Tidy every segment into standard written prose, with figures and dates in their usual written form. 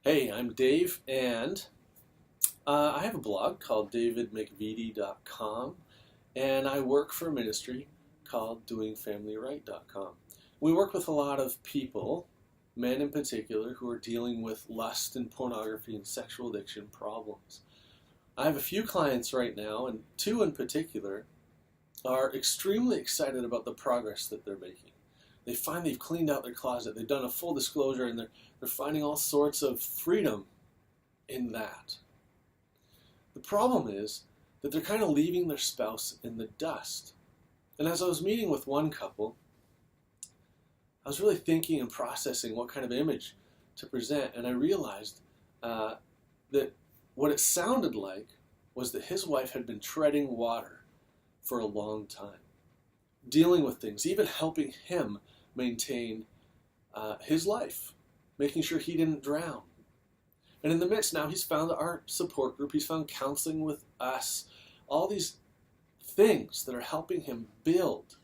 Hey, I'm Dave, and I have a blog called davidmcvety.com, and I work for a ministry called doingfamilyright.com. We work with a lot of people, men in particular, who are dealing with lust and pornography and sexual addiction problems. I have a few clients right now, and two in particular are extremely excited about the progress that they're making. They find they've cleaned out their closet, they've done a full disclosure, and they're finding all sorts of freedom in that. The problem is that they're kind of leaving their spouse in the dust. And as I was meeting with one couple, I was really thinking and processing what kind of image to present, and I realized that what it sounded like was that his wife had been treading water for a long time, dealing with things, even helping him maintain his life, making sure he didn't drown. And in the midst now, he's found our support group, he's found counseling with us, all these things that are helping him build.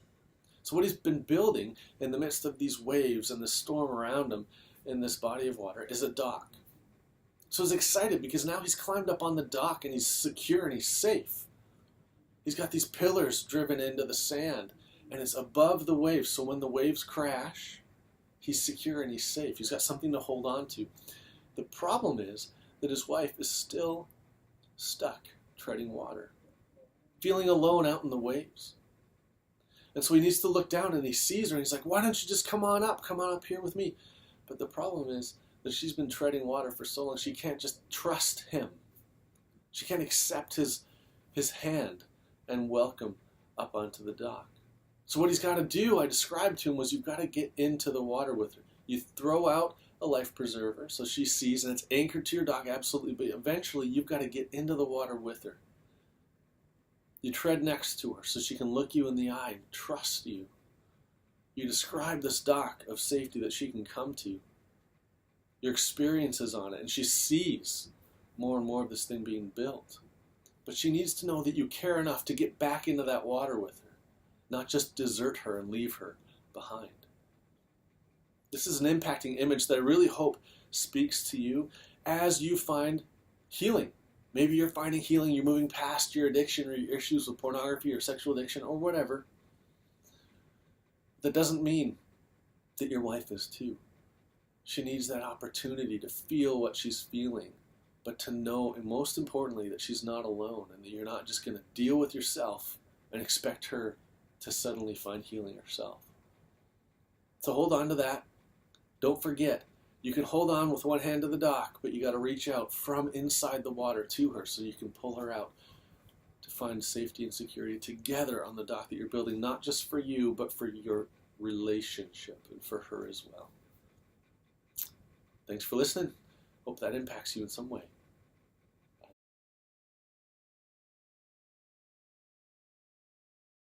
So what he's been building in the midst of these waves and the storm around him in this body of water is a dock. So he's excited because now he's climbed up on the dock and he's secure and he's safe. He's got these pillars driven into the sand, and it's above the waves, so when the waves crash, he's secure and he's safe. He's got something to hold on to. The problem is that his wife is still stuck treading water, feeling alone out in the waves. And so he needs to look down and he sees her and he's like, why don't you just come on up here with me? But the problem is that she's been treading water for so long, she can't just trust him. She can't accept his hand and welcome up onto the dock. So what he's got to do, I described to him, was you've got to get into the water with her. You throw out a life preserver so she sees, and it's anchored to your dock, absolutely, but eventually you've got to get into the water with her. You tread next to her so she can look you in the eye and trust you. You describe this dock of safety that she can come to, your experiences on it, and she sees more and more of this thing being built. But she needs to know that you care enough to get back into that water with her, not just desert her and leave her behind. This is an impacting image that I really hope speaks to you as you find healing. Maybe you're finding healing, you're moving past your addiction or your issues with pornography or sexual addiction or whatever. That doesn't mean that your wife is too. She needs that opportunity to feel what she's feeling, but to know, and most importantly, that she's not alone and that you're not just going to deal with yourself and expect her to suddenly find healing herself. So hold on to that. Don't forget, you can hold on with one hand to the dock, but you got to reach out from inside the water to her so you can pull her out to find safety and security together on the dock that you're building, not just for you, but for your relationship and for her as well. Thanks for listening. Hope that impacts you in some way.